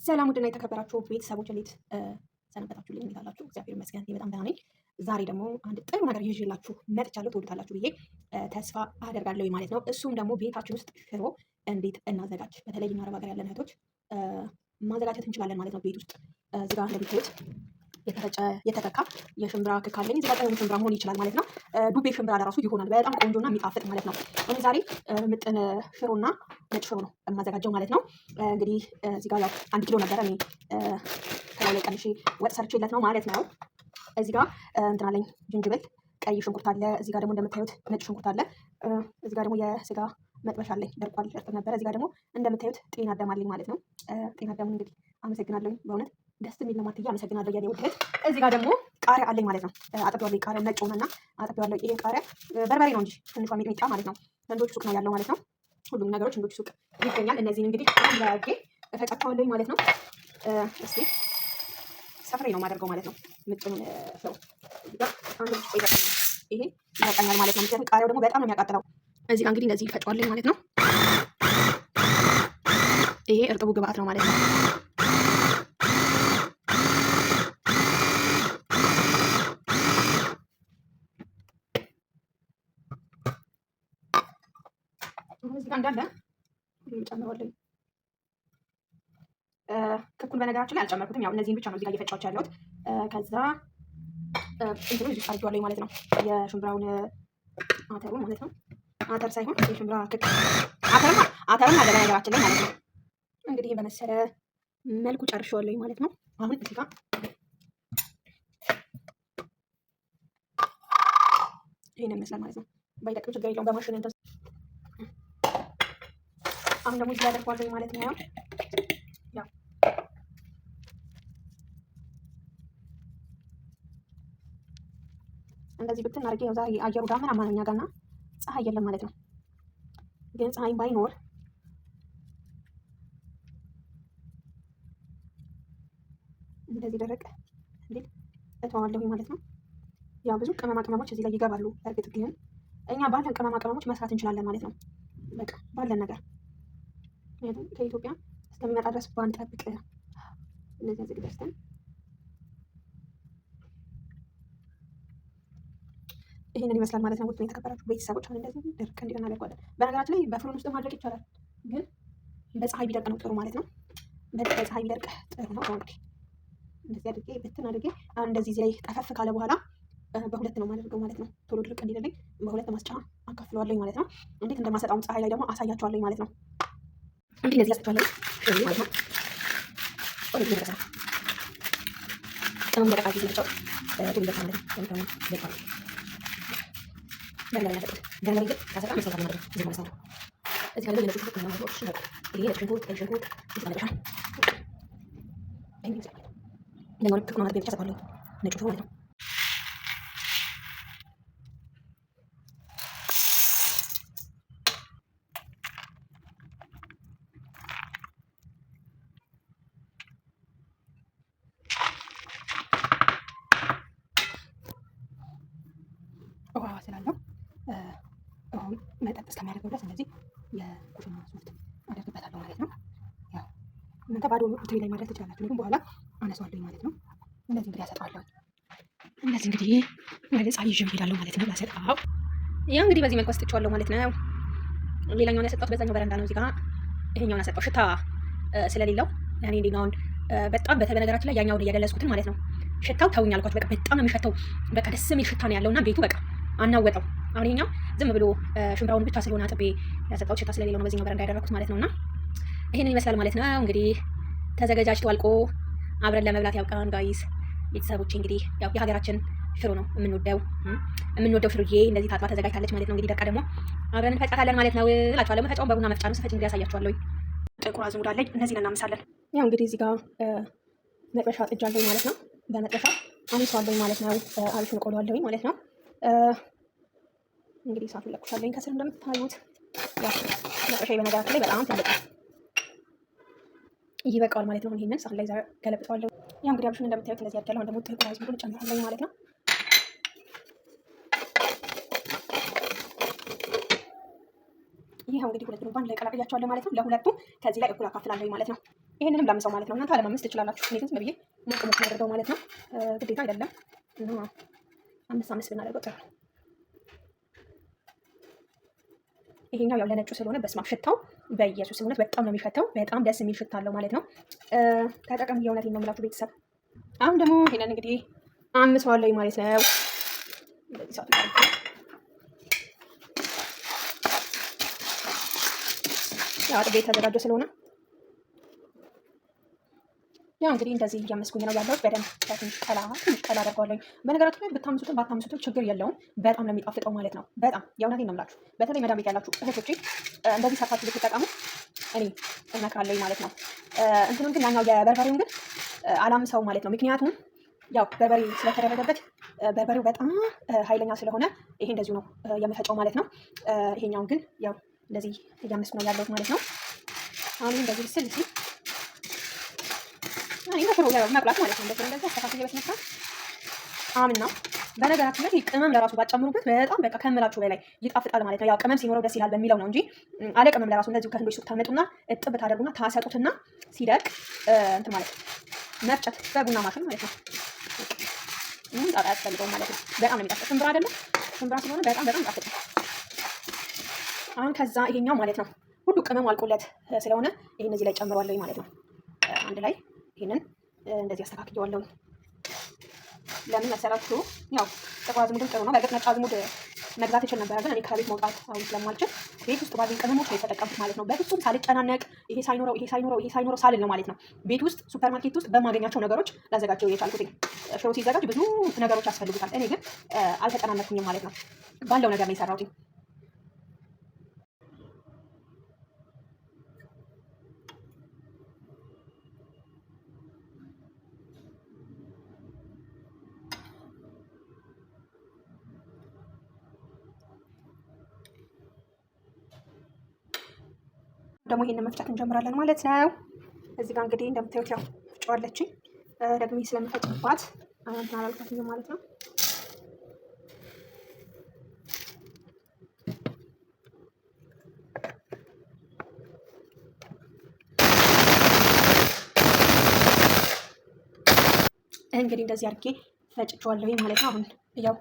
ሰላም ውድና የተከበራችሁ ቤተሰቦች እንዴት ሰነበታችሁልኝ? እንዴት አላችሁ? እግዚአብሔር ይመስገን በጣም ደህና ነኝ። ዛሬ ደግሞ አንድ ጥሩ ነገር ይዤላችሁ መጥቻለሁ። ትወዱታላችሁ ብዬ ተስፋ አደርጋለሁ ማለት ነው። እሱም ደግሞ ቤታችን ውስጥ ሽሮ እንዴት እናዘጋጅ፣ በተለይ እኛ አረብ ሀገር ያለን እህቶች ማዘጋጀት እንችላለን ማለት ነው። ቤት ውስጥ እዚህ ጋር እንደምታዩት የተፈጨ የተከካ የሽምብራ ክክ አለኝ። እዚህ ጋር ሽምብራ መሆን ይችላል ማለት ነው። ዱቤ ሽምብራ ለራሱ ይሆናል በጣም ቆንጆና የሚጣፍጥ ማለት ነው። እኔ ዛሬ ምጥን ሽሮና ነጭ ሽሮ ነው የማዘጋጀው ማለት ነው። እንግዲህ እዚህ ጋር ያው 1 ኪሎ ነበረ እኔ ከላይ ላይ ቀንሼ ወጥ ሰርቼለት ነው ማለት ነው። እዚህ ጋር እንትን አለኝ ዝንጅብል፣ ቀይ ሽንኩርት አለ። እዚህ ጋር ደግሞ እንደምታዩት ነጭ ሽንኩርት አለ። እዚህ ጋር ደግሞ የስጋ መጥበሻ አለኝ፣ ደርቋል፣ እርጥብ ነበረ። እዚህ ጋር ደግሞ እንደምታዩት ጤና አዳም አለኝ ማለት ነው። ጤና አዳም እንግዲህ አመሰግናለሁ በእውነት ደስ የሚል ነው። ማትያ አመሰግናለሁ የኔ ውድ እህት። እዚህ ጋር ደግሞ ቃሪያ አለኝ ማለት ነው። አጥቤዋለሁ። ቃሪያ ነጭ ሆነና አጥቤዋለሁ። ይሄ ቃሪያ በርበሬ ነው እንጂ ትንሿ ሚጥሚጣ ማለት ነው። ህንዶች ሱቅ ነው ያለው ማለት ነው። ሁሉም ነገሮች ህንዶች ሱቅ ይገኛል። እነዚህን እንግዲህ አንድ ላይ አድርጌ እፈጫቸዋለሁ ማለት ነው። እስቲ ሰፍሬ ነው የማደርገው ማለት ነው። ምጥኑን ሰው እዚህ ጋር አንድ ልጅ ቆይ ይሄ ይበቃኛል ማለት ነው። ምክንያቱም ቃሪያው ደግሞ በጣም ነው የሚያቃጥለው። እዚህ ጋር እንግዲህ እንደዚህ እፈጫዋለሁ ማለት ነው። ይሄ እርጥቡ ግብአት ነው ማለት ነው። እዚህ ጋር እንዳለ ጨምረዋለሁ። ክኩን በነገራችን ላይ አልጨመርኩትም። ያው እነዚህን ብቻ ነው እዚህ ጋር እየፈጫሁት ያለሁት። ከዛ እንትኑ እዚህ አድርጌዋለሁ ማለት ነው። የሽምብራውን አተሩን ማለት ነው። አተር ሳይሆን የሽምብራ ክክ አተርም አለ በነገራችን ላይ ማለት ነው። እንግዲህ በመሰለ መልኩ ጨርሼዋለሁ ማለት ነው። አሁን እዚህ ጋር ይሄን ይመስላል ማለት ነው። ባይደቅም ችግር የለውም በማሽን እንትን። አሁን ደግሞ እዚህ ላይ አደርገዋለሁ ማለት ነው። ያው እንደዚህ ብትን አድርጌ ያው ዛሬ አየሩ ዳመናማ ነው እኛ ጋር እና ፀሐይ የለም ማለት ነው። ግን ፀሐይ ባይኖር እንደዚህ ደረቅ እንዴት እተዋለሁ ማለት ነው። ያው ብዙ ቅመማ ቅመሞች እዚህ ላይ ይገባሉ። እርግጥ ግን እኛ ባለን ቅመማ ቅመሞች መስራት እንችላለን ማለት ነው። በቃ ባለን ነገር ምክንያቱም ከኢትዮጵያ እስከሚመጣ ድረስ ባንጠብቅ እነዚህ ዝግ ደርሰን ይሄንን ይመስላል ማለት ነው። ውድ የተከበራችሁ ቤተሰቦች አሁን እንደዚህ ድርቅ እንዲል እናደርገዋለን። በነገራችን ላይ በፍሩን ውስጥ ማድረግ ይቻላል፣ ግን በፀሐይ ቢደርቅ ነው ጥሩ ማለት ነው። በፀሐይ ቢደርቅ ጥሩ ነው። እንግዲህ እንደዚህ አድርጌ ብትን አድርጌ አሁን እንደዚህ እዚህ ላይ ጠፈፍ ካለ በኋላ በሁለት ነው የማደርገው ማለት ነው። ቶሎ ድርቅ እንዲልልኝ በሁለት ማስጫ አካፍለዋለሁ ማለት ነው። እንዴት እንደማሰጣውም ፀሐይ ላይ ደግሞ አሳያቸዋለሁ ማለት ነው። እንዴ እንደዚህ ያስጥቷለሁ ማለት ነው። ወደ ደረሰ ቀኑ ደረቃ ጊዜ ነው ቶሎ ደረሰ ማለት ነው። ደረሰ ገና ግን ከሰራ መስራት ማለት ነው። እዚህ ማለት ነው። እዚህ ጋር ለነጭ ሽንኩርት ነው ማለት ነው። ይሄ ነጭ ሽንኩርት ቀይ ሽንኩርት ይተመለሻል። እንዴ ለማለት ትኩማ ማለት ብቻ ሰባለሁ ነጭ ሽንኩርት ማለት ነው። ውሃ ስላለው ውሃውን መጠጥ እስከሚያደርገው ድረስ እንደዚህ የኩሽና ሶፍት አደርግበታለሁ ማለት ነው። ያው እናንተ ባዶ ትሪ ላይ ማድረግ ትችላላችሁ፣ ግን በኋላ አነሳዋለሁ ማለት ነው። እንደዚህ እንግዲህ ያሰጣዋለሁ። እንደዚህ እንግዲህ ወደ ፀሐይ ይዤ እሄዳለሁ ማለት ነው። ያሰጣው ያው እንግዲህ በዚህ መልኩ አስጥቼዋለሁ ማለት ነው። ሌላኛውን ያሰጣሁት በዛኛው በረንዳ ነው። እዚህ ጋር ይሄኛውን ያሰጣው ሽታ ስለሌለው ያኔ እንዲናውን በጣም በነገራችን ላይ ያኛውን እያገለጽኩትን ማለት ነው። ሽታው ተውኝ አልኳችሁ። በቃ በጣም ነው የሚሸተው። በቃ ደስ የሚል ሽታ ነው ያለውና ቤቱ በቃ አናወጣው። አሁን ይሄኛው ዝም ብሎ ሽምብራውን ብቻ ስለሆነ አጥቤ ያሰጣሁት ሽታ ስለሌለው ነው በዚህኛው በረንዳ ያደረኩት ማለት ነውና ይሄንን ይመስላል ማለት ነው። እንግዲህ ተዘጋጃጅቶ አልቆ አብረን ለመብላት ያብቃን ጋይስ ቤተሰቦቼ። እንግዲህ ያው የሀገራችን ሽሮ ነው የምንወደው ሽሮዬ እንደዚህ ታጥባ ተዘጋጅታለች ማለት ነው። እንግዲህ ደቃ ደግሞ አብረን እንፈጫታለን ማለት ነው እላችኋለሁ። መፈጫውን በቡና መፍጫ ነው። ስፈጭ እንግዲህ ያሳያችኋለሁ። ጥቁር አዝሙድ አለኝ። እነዚህን እናምሳለን። ያው እንግዲህ እዚህ ጋር መጥበሻ ጥጃለሁ ማለት ነው። በመጥበሻ አምሰዋለሁ ማለት ነው። አሪፉን ቆሎዋለሁ ማለት ነው። እንግዲህ እሳቱን ለኩሻለሁ ከስር እንደምታዩት። ያው መጥበሻ በነገራችን ላይ በጣም ትልቅ ይበቃዋል ማለት ነው። ይሄንን ሳህን ላይ ገለብጠዋለሁ። ያው እንግዲህ አብሹን እንደምታዩት እንደዚህ ያደርጋለሁ። ደግሞ ጥቁር አዝሙዱን እጨምራለሁ ማለት ነው። ይሄው እንግዲህ ሁለቱን ባንድ ላይ ቀላቅያቸዋለሁ ማለት ነው። ለሁለቱም ከዚህ ላይ እኩል አካፍላለሁ ማለት ነው። ይሄንንም ላምሰው ማለት ነው። እናንተ አለማመስ ትችላላችሁ። እኔ ግን ዝም ብዬ ሞቅ ሞቅ አድርገው ማለት ነው። ግዴታ አይደለም እና 5 ብናደርገው ጥሩ ነው። ይሄኛው ያው ለነጩ ስለሆነ በስመ አብ ሽታው በኢየሱስ እውነት በጣም ነው የሚሸተው። በጣም ደስ የሚል ሽታ አለው ማለት ነው። ተጠቀሙ። የእውነቴን ነው የምላችሁ ቤተሰብ። አሁን ደግሞ ይሄንን እንግዲህ አምሰዋለሁ ማለት ነው። እንደዚህ ሰዓት ያው አጥቤ የተዘጋጀ ስለሆነ ያው እንግዲህ እንደዚህ እያመስኩኝ ነው ያለሁት። በደንብ ትንሽ ቀላ አደርገዋለሁ። በነገራችሁ ላይ ብታምሱትም ባታምሱትም ችግር የለውም። በጣም ነው የሚጣፍጠው ማለት ነው። በጣም የእውነቴን ነው የምላችሁ። በተለይ መዳም ቤት ያላችሁ እህቶቼ እንደዚህ ሰርታችሁ ብትጠቀሙ እኔ እመክራለሁ ማለት ነው። እንትኑን ግን ያኛው የበርበሬውን ግን አላምሰው ማለት ነው። ምክንያቱም ያው በርበሬ ስለተደረገበት በርበሬው በጣም ኃይለኛ ስለሆነ ይሄ እንደዚሁ ነው የምፈጨው ማለት ነው። ይሄኛውን ግን ያው እንደዚህ እያመስኩ ነው ያለሁት ማለት ነው። አሁን እንደዚህ ስል ሲል ሽሮ መብላት ማለት ነው። እንደዚህ አስተካክዬ በስነሳ አምና በነገራችን ላይ ቅመም ለራሱ ባጨምሩበት በጣም በቃ ከምላችሁ በላይ ይጣፍጣል ማለት ነው። ያው ቅመም ሲኖረው ደስ ይላል በሚለው ነው እንጂ አለ ቅመም ለራሱ እንደዚሁ ከህንዶች ሱቅ ታመጡና እጥብ ታደርጉና ታሰጡትና ሲደርቅ እንትን ማለት መፍጨት በቡና ማሽን ማለት ነው። ጣጣ ያስፈልገው ማለት ነው። በጣም ነው የሚጣፍጥ። ሽምብራ አይደለም ሽምብራ ስለሆነ በጣም ይጣፍጣል። አሁን ከዛ ይሄኛው ማለት ነው ሁሉ ቅመም አልቆለት ስለሆነ ይሄን እዚህ ላይ ጨምረዋለሁ ማለት ነው። አንድ ላይ ይሄንን እንደዚህ አስተካክየዋለሁ። ለምን መሰላችሁ? ያው ጥቁር አዝሙድም ጥሩ ነው። በእርግጥ ነጭ አዝሙድ መግዛት ይችል ነበር፣ ግን እኔ ከቤት መውጣት አሁን ስለማልችል ቤት ውስጥ ባሉኝ ቅመሞች ነው የተጠቀምኩት ማለት ነው። በፍጹም ሳልጨናነቅ ይሄ ሳይኖረው ሳልል ነው ማለት ነው። ቤት ውስጥ ሱፐር ማርኬት ውስጥ በማገኛቸው ነገሮች ላዘጋጀው የቻልኩት። ሽሮ ሲዘጋጅ ብዙ ነገሮች ያስፈልጉታል። እኔ ግን አልተጨናነኩኝም ማለት ነው። ባለው ነገር ነው የሰራሁት። ደግሞ ይሄንን መፍጨት እንጀምራለን ማለት ነው። እዚህ ጋር እንግዲህ እንደምታዩት ያው ፍጫዋለችኝ ደግሞ ስለምፈጭባት እንትን አላልኳትም ማለት ነው። እንግዲህ እንደዚህ አድርጌ ፈጭቼዋለሁ ማለት ነው። አሁን ያው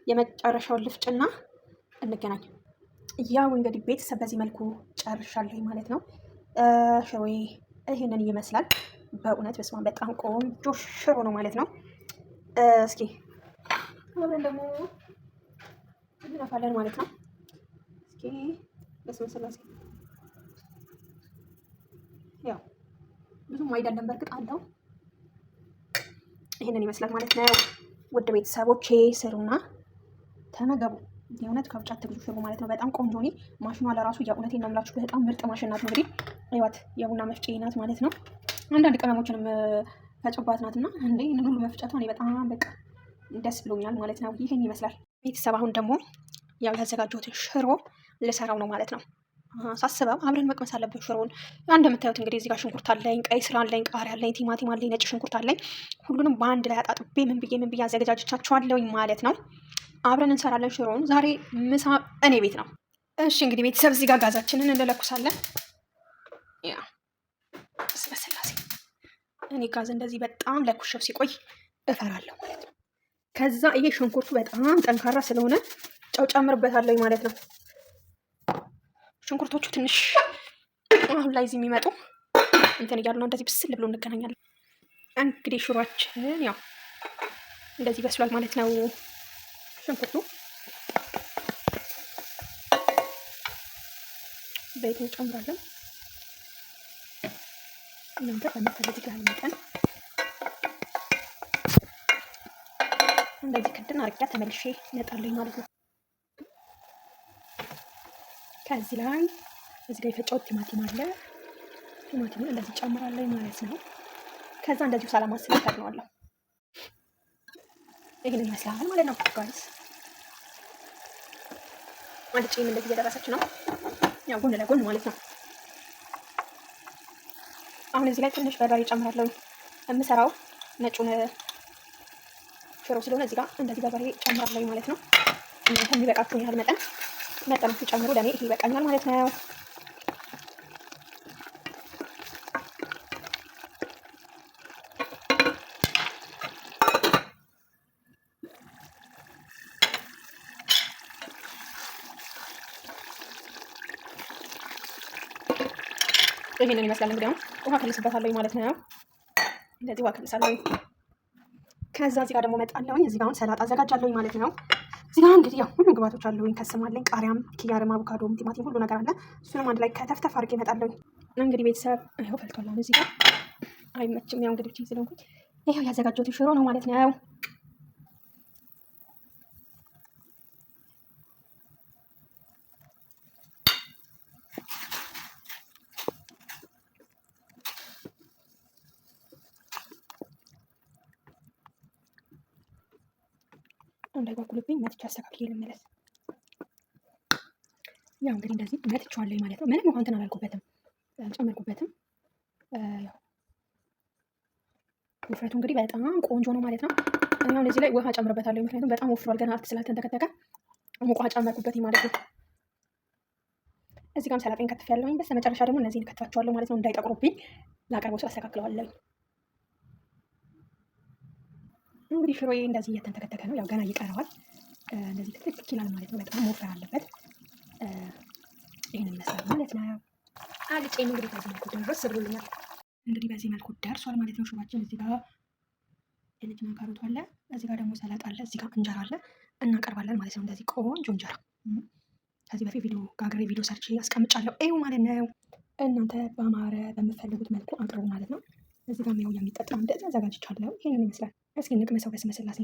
የመጨረሻውን ልፍጭና እንገናኝ። ያው እንግዲህ ቤተሰብ በዚህ መልኩ ጨርሻለሁ ማለት ነው። ሽሮዬ ይሄንን ይመስላል። በእውነት በስመ አብ በጣም ቆንጆ ሽሮ ነው ማለት ነው። እስኪ አሁን ደግሞ እናፋለን ማለት ነው። እስኪ በስመ ስላሴ ያው ብዙም አይደለም በእርግጥ አለው። ይሄንን ይመስላል ማለት ነው። ውድ ቤተሰቦቼ ስሩና ተመገቡ። የእውነት ከብጫት ትግሉ ሽሮ ማለት ነው። በጣም ቆንጆ ነው። ማሽኗ ለራሱ የእውነቴን ነው የምላችሁ በጣም ምርጥ ማሽን ናት። እንግዲህ ህይወት የቡና መፍጫ ናት ማለት ነው። አንዳንድ ቅመሞችንም ፈጭባት ናትና እንዴ ይሄንን ሁሉ መፍጨቷ እኔ በጣም በቃ ደስ ብሎኛል ማለት ነው። ይሄን ይመስላል ቤተሰብ። አሁን ደግሞ ያው ያዘጋጀሁትን ሽሮ ልሰራው ነው ማለት ነው። ሳስበው አብረን መቅመስ አለብን ሽሮውን። እንደምታዩት እንግዲህ እዚህ ጋር ሽንኩርት አለኝ፣ ቀይ ስር አለኝ፣ ቃሪያ አለኝ፣ ቲማቲም አለኝ፣ ነጭ ሽንኩርት አለኝ። ሁሉንም በአንድ ላይ አጣጥቤ ምን ብዬ አዘገጃጅቻቸዋለሁኝ ማለት ነው። አብረን እንሰራለን ሽሮውን። ዛሬ ምሳ እኔ ቤት ነው። እሺ እንግዲህ ቤተሰብ እዚህ ጋር ጋዛችንን እንለኩሳለን። ያ ስላሴ እኔ ጋዝ እንደዚህ በጣም ለኩሸው ሲቆይ እፈራለሁ ማለት ነው። ከዛ ይሄ ሽንኩርቱ በጣም ጠንካራ ስለሆነ ጨው ጨምርበታለሁ ማለት ነው። ሽንኩርቶቹ ትንሽ አሁን ላይ እዚህ የሚመጡ እንትን እያሉ ነው። እንደዚህ ብስል ብሎ እንገናኛለን። እንግዲህ ሽሮአችን ያው እንደዚህ በስሏል ማለት ነው። ሽንኩርቱ ዘይት እንጨምራለን። እናንተ በምትፈልጉት ያህል መጠን እንደዚህ ክድን አርቂያ ተመልሼ እመጣለሁ ማለት ነው። ከዚህ ላይ እዚህ ጋር የፈጨሁት ቲማቲም አለ። ቲማቲሙን እንደዚህ ጨምራለሁ ማለት ነው። ከዛ እንደዚሁ ሳላማስል እከድነዋለሁ። ይሄንን ይመስላል ማለት ነው ጋይስ። አልጫዬም እንደዚህ እየደረሰች ነው፣ ያው ጎን ለጎን ማለት ነው። አሁን እዚህ ላይ ትንሽ በርበሬ ጨምራለሁ። የምሰራው ነጩን ሽሮ ስለሆነ እዚህ ጋር እንደዚህ በርበሬ ጨምራለሁ ማለት ነው። የሚበቃችሁን ያህል መጠናችሁ ጨምሩ። ለእኔ ይሄ ይበቃኛል ማለት ነው። ይሄንን ይመስላል እንግዲህ አሁን ውሃ ከልስበታለሁ ማለት ነው። እንደዚህ ውሃ ከልሳለሁ። ከዛ እዚህ ጋር ደግሞ መጣለሁኝ። እዚህ ጋር አሁን ሰላጣ አዘጋጃለሁኝ ማለት ነው። እዚህ ጋር እንግዲህ ያው ሁሉም ግብአቶች አሉኝ። ከስማለኝ፣ ቃሪያም፣ ኪያርም፣ አቮካዶም፣ ቲማቲም ሁሉ ነገር አለ። እሱንም አንድ ላይ ከተፍተፍ አድርጌ እመጣለሁኝ። እንግዲህ ቤተሰብ ይኸው ፈልቷል። አሁን እዚህ ጋር አይመችም። ያው እንግዲህ ብቻ ስለሆንኩኝ ይኸው ያዘጋጀሁት ሽሮ ነው ማለት ነው። እንዳይጓጉልብኝ መትቻ አስተካክዬ ልመለስ። ያው እንግዲህ እንደዚህ መትቼዋለሁ ማለት ነው። ምንም ውሃ እንትን አላልኩበትም፣ አልጨመርኩበትም። ያው ውፍረቱ እንግዲህ በጣም ቆንጆ ነው ማለት ነው። አሁን እዚህ ላይ ውሃ ጨምርበታለሁ፣ ምክንያቱም በጣም ወፍሯል። ገና አርት ስላልተንተከተከ ሙቅ ውሃ ጨመርኩበት ማለት ነው። እዚህ ጋርም ሰላጤን ከትፌያለሁኝ። በስተመጨረሻ ደግሞ እነዚህን ከትፋቸዋለሁ ማለት ነው፣ እንዳይጠቁሩብኝ። ላቀርበው ስል አስተካክለዋለሁ። እንግዲህ ሽሮዬ እንደዚህ እየተንተከተከ ነው። ያው ገና ይቀረዋል። እንደዚህ ትክክል ይላል ማለት ነው። በጣም መወፈር አለበት። ይህንን ይመስላል ማለት ነው። አልጬም እንግዲህ በዚህ መልኩ ደርስ ብሎልኛል። እንግዲህ በዚህ መልኩ ደርሷል ማለት ነው ሽሮአችን። እዚህ ጋር ድንችና ካሮት አለ፣ እዚህ ጋር ደግሞ ሰላጣ አለ፣ እዚህ ጋር እንጀራ አለ። እናቀርባለን ማለት ነው። እንደዚህ ቆንጆ እንጀራ ከዚህ በፊት ጋግሬ ቪዲዮ ሰርቼ አስቀምጫለሁ። ይኸው ማለት ነው። እናንተ በአማረ በምትፈልጉት መልኩ አቅርቡ ማለት ነው። እዚህ ጋር ያው የሚጠጣ እንደዚህ አዘጋጅቻለሁ። ይሄንን ይመስላል። እስኪ እንቅመሰው። በስመ ስላሴ